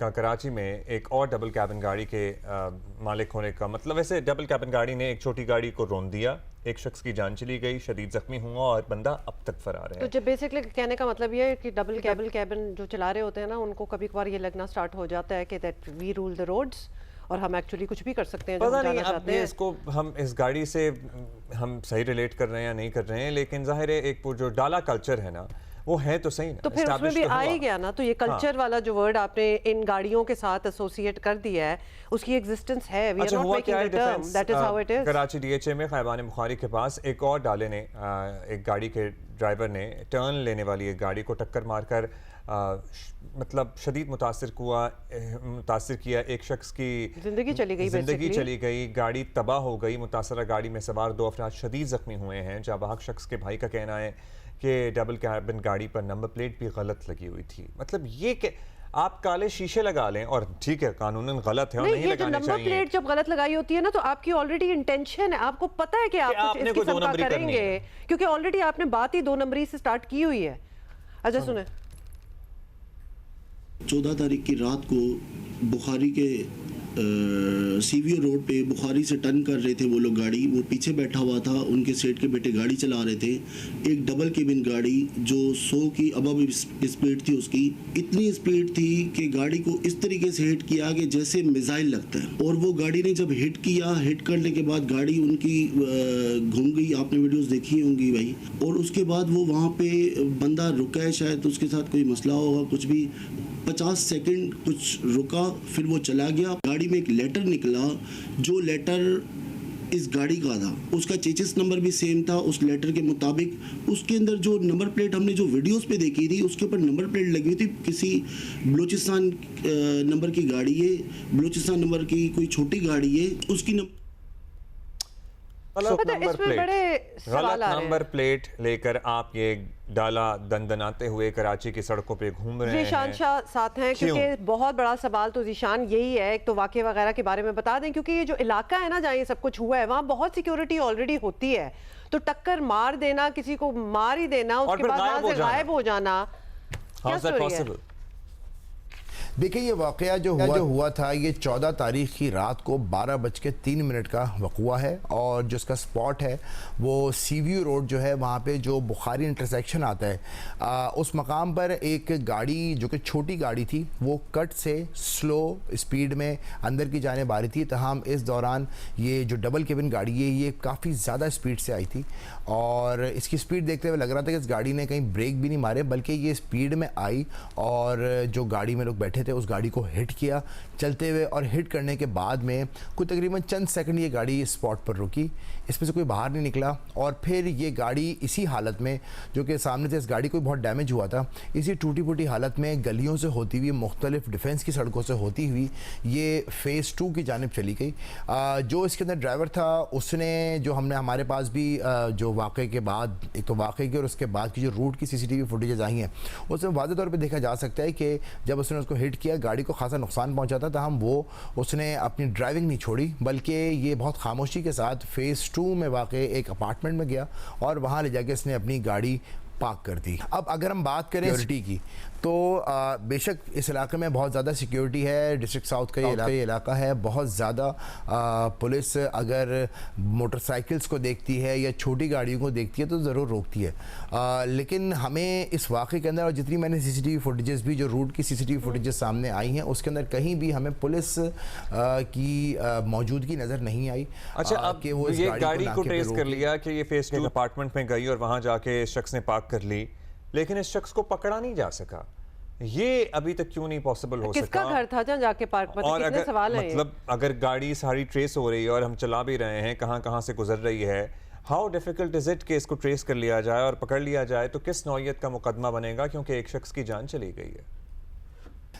कराची में एक और डबल कैबिन गाड़ी के मालिक होने का मतलब, वैसे डबल कैबिन गाड़ी ने एक छोटी गाड़ी को रौंद दिया, एक शख्स की जान चली गई, शदीद जख्मी हुआ और बंदा अब तक फरार है। तो जब बेसिकली कहने का मतलब ये है कि डबल कैबिन जो चला रहे होते हैं ना, उनको कभी कभार ये लगना स्टार्ट हो जाता है कि that we rule the roads और हम एक्चुअली कुछ भी कर सकते हैं जो पता हम नहीं जाना अब चाहते ये हैं। इसको हम इस गाड़ी से हम सही रिलेट कर रहे हैं या नहीं कर रहे हैं, लेकिन जाहिर है एक वो जो डाला कल्चर है ना, वो है तो सही ना, तो फिर उसमें भी आ ही गया ना। तो ये कल्चर वाला जो वर्ड आपने इन गाड़ियों के साथ एसोसिएट कर दिया है, उसकी एग्जिस्टेंस है। We are not making the term, that is how it is. Karachi DHA में खैबान बुखारी के पास एक और डाले ने एक गाड़ी के ड्राइवर ने टर्न लेने वाली एक गाड़ी को टक्कर मारकर मतलब शदीद मुतासिर किया। एक शख्स की जिंदगी चली गई, गाड़ी तबाह हो गई। मुतासरा गाड़ी में सवार 2 अफराद शदीद जख्मी हुए हैं। जाबाहक शख्स के भाई का कहना है कि डबल कैबिन गाड़ी पर नंबर प्लेट भी गलत लगी हुई थी। मतलब ये कि आप काले शीशे लगा लें और ठीक है कानूनन गलत है और नहीं लगाने चाहिए। नंबर प्लेट जब गलत लगाई होती है ना, तो आपकी ऑलरेडी इंटेंशन है, आपको पता है कि आप कुछ इस किस्म का करेंगे, क्योंकि ऑलरेडी आपने बात ही 2 नंबरी से स्टार्ट की हुई है। अच्छा सुने, 14 तारीख की रात को बुखारी के सीवीओ रोड पे बुखारी से टर्न कर रहे थे वो लोग गाड़ी। वो पीछे बैठा हुआ था, उनके सेठ के बेटे गाड़ी चला रहे थे। एक डबल केबिन गाड़ी जो 100 की अबव स्पीड थी, उसकी इतनी स्पीड थी कि गाड़ी को इस तरीके से हिट किया कि जैसे मिसाइल लगता है। और वो गाड़ी ने जब हिट किया, हिट करने के बाद गाड़ी उनकी घूम गई। आपने वीडियोस देखी होंगी भाई। और उसके बाद वो वहाँ पे बंदा रुका है, शायद उसके साथ कोई मसला होगा, कुछ भी 50 सेकंड कुछ रुका, फिर वो चला गया। गाड़ी में एक लेटर निकला, जो लेटर इस गाड़ी का था, उसका चेचिस नंबर भी सेम था उस लेटर के मुताबिक। उसके अंदर जो नंबर प्लेट हमने जो वीडियोस पे देखी थी, उसके ऊपर नंबर प्लेट लगी हुई थी, किसी बलूचिस्तान नंबर की गाड़ी है, बलूचिस्तान नंबर की कोई छोटी गाड़ी है, उसकी गलत नंबर प्लेट लेकर आप ये डाला दंदनाते हुए कराची की सड़कों पे घूम रहे हैं। ज़ीशान शाह साथ हैं, क्योंकि बहुत बड़ा सवाल तो ज़ीशान यही है। एक तो वाक़े वगैरह के बारे में बता दें, क्योंकि ये जो इलाका है ना जहाँ ये सब कुछ हुआ है, वहाँ बहुत सिक्योरिटी ऑलरेडी होती है। तो टक्कर मार देना, किसी को मार ही देना, उसके बाद वहाँ से गायब हो जाना, क्या स्टोरी है? देखिए, ये वाक़या जो हुआ था, ये 14 तारीख की रात को 12:03 का वक़ुआ है। और जो इसका स्पॉट है वो सीवीयू रोड जो है, वहाँ पे जो बुखारी इंटरसेक्शन आता है, उस मकाम पर एक गाड़ी जो कि छोटी गाड़ी थी, वो कट से स्लो स्पीड में अंदर की जाने आ रही थी। तमाम इस दौरान ये जो डबल केबिन गाड़ी है, ये काफ़ी ज़्यादा स्पीड से आई थी और इसकी स्पीड देखते हुए लग रहा था कि इस गाड़ी ने कहीं ब्रेक भी नहीं मारे, बल्कि ये स्पीड में आई और जो गाड़ी में लोग बैठे थे उस गाड़ी को हिट किया चलते हुए। और हिट करने के बाद में कुछ तकरीबन चंद सेकंड ये गाड़ी स्पॉट पर रुकी, इसमें से कोई बाहर नहीं निकला। और फिर ये गाड़ी इसी हालत में, जो कि सामने से इस गाड़ी को बहुत डैमेज हुआ था, इसी टूटी फूटी हालत में गलियों से होती हुई, मुख्तलिफ डिफेंस की सड़कों से होती हुई ये फ़ेज़ 2 की जानिब चली गई। जो इसके अंदर ड्राइवर था, उसने जो हमारे पास भी जो वाक़े के बाद, एक तो वाक़े की और उसके बाद की जो रूट की CCTV फुटेजेस आई हैं, उसमें वाज़ेह तौर पर देखा जा सकता है कि जब उसने उसको हिट किया, गाड़ी को खासा नुकसान पहुंचा था, तहम उसने अपनी ड्राइविंग नहीं छोड़ी, बल्कि ये बहुत खामोशी के साथ फ़ेज़ 2 में वाक़े एक अपार्टमेंट में गया और वहाँ ले जाके इसने अपनी गाड़ी पार्क कर दी। अब अगर हम बात करें सिक्योरिटी की, तो बेशक इस इलाके में बहुत ज़्यादा सिक्योरिटी है। डिस्ट्रिक्ट साउथ का ये इलाका है, बहुत ज़्यादा पुलिस अगर मोटरसाइकिल्स को देखती है या छोटी गाड़ियों को देखती है तो ज़रूर रोकती है। लेकिन हमें इस वाक़े के अंदर, और जितनी मैंने CCTV फुटेजेस भी, जो रूट की CCTV फुटेजेस सामने आई हैं, उसके अंदर कहीं भी हमें पुलिस की मौजूदगी नज़र नहीं आई। अच्छा, अब वो ये गाड़ी को ट्रेस कर लिया कि ये फ़ेज़ 2 अपार्टमेंट में गई और वहाँ जाके इस शख्स ने पार्क कर ली, लेकिन इस शख्स को पकड़ा नहीं जा सका। ये अभी तक क्यों नहीं पॉसिबल हो सका? किसका घर था जहाँ जाके पार्क पर? और कितने सवाल हैं? मतलब अगर गाड़ी सारी ट्रेस हो रही है और हम चला भी रहे हैं, कहाँ कहाँ से गुजर रही है, हाउ डिफिकल्ट इज इट कि इसको ट्रेस कर लिया जाए और पकड़ लिया जाए? तो किस नौयत का मुकदमा बनेगा, क्योंकि एक शख्स की जान चली गई है?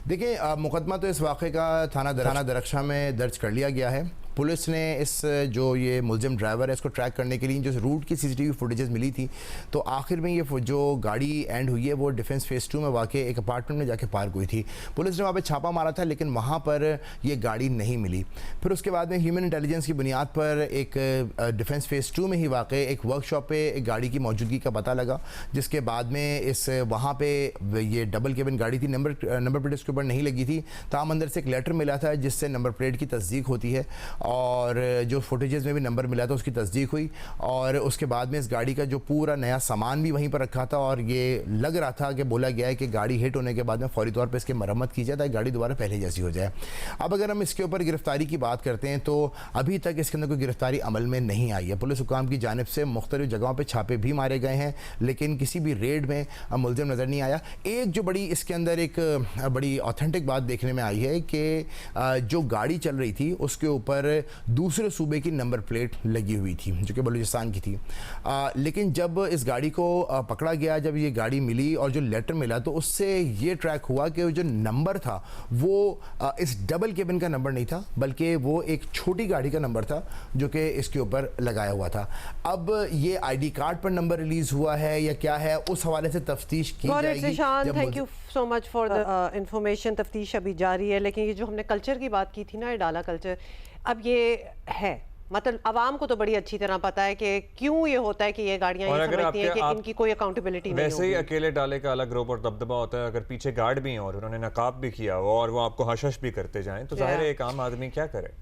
देखिए, मुकदमा तो इस वाक़े का थाना दरख्शा में दर्ज कर लिया गया है। पुलिस ने इस जो ये मुलजिम ड्राइवर है इसको ट्रैक करने के लिए जो रूट की सीसीटीवी फुटेजेस मिली थी, तो आखिर में ये जो गाड़ी एंड हुई है वो डिफेंस फेज 2 में वाक़ई एक अपार्टमेंट में जाके पार्क हुई थी। पुलिस ने वहाँ पे छापा मारा था लेकिन वहाँ पर ये गाड़ी नहीं मिली। फिर उसके बाद में ह्यूमन इंटेलिजेंस की बुनियाद पर एक डिफेंस फेज 2 में ही वाक़ई एक वर्कशॉप पे एक गाड़ी की मौजूदगी का पता लगा, जिसके बाद में इस वहाँ पे ये डबल केबिन गाड़ी थी, नंबर प्लेट इसके ऊपर नहीं लगी थी। ताम अंदर से एक लेटर मिला था जिससे नंबर प्लेट की तस्दीक होती है और जो फुटेजेस में भी नंबर मिला था उसकी तस्दीक हुई। और उसके बाद में इस गाड़ी का जो पूरा नया सामान भी वहीं पर रखा था और ये लग रहा था कि बोला गया है कि गाड़ी हिट होने के बाद में फौरी तौर पर इसकी मरम्मत की जाए ताकि गाड़ी दोबारा पहले जैसी हो जाए। अब अगर हम इसके ऊपर गिरफ्तारी की बात करते हैं तो अभी तक इसके अंदर कोई गिरफ्तारी अमल में नहीं आई है। पुलिस हुकाम की जानिब से मुख्तलिफ जगहों पर छापे भी मारे गए हैं लेकिन किसी भी रेड में मुलजिम नज़र नहीं आया। एक जो बड़ी इसके अंदर एक बड़ी ऑथेंटिक बात देखने में आई है कि जो गाड़ी चल रही थी उसके ऊपर दूसरे सूबे की नंबर प्लेट लगी हुई थी जो कि बलूचिस्तान की थी। लेकिन जब इस गाड़ी को पकड़ा गया, जब ये गाड़ी मिली और जो लेटर मिला तो उससे ये ट्रैक हुआ कि जो नंबर था वो इस डबल केबिन का नंबर नहीं था बल्कि वो एक छोटी गाड़ी का नंबर था जो कि इसके ऊपर लगाया हुआ था। अब ये आईडी कार्ड पर नंबर रिलीज हुआ है या क्या है, उस हवाले से तफ्तीश की जाएगी। Thank you so much for the information. तफ्तीश अभी जारी है लेकिन ये जो हमने कल्चर की बात की थी ना, डाला कल्चर, अब ये है मतलब आवाम को तो बड़ी अच्छी तरह पता है कि क्यों ये होता है कि ये गाड़ियां ये समझती हैं कि इनकी कोई अकाउंटेबिलिटी नहीं वैसे ही अकेले डाले का अलग ग्रुप और दबदबा होता है, अगर पीछे गार्ड भी हैं और उन्होंने नकाब भी किया हो और वो आपको हश भी करते जाएं तो जाहिर है एक आम आदमी क्या करे।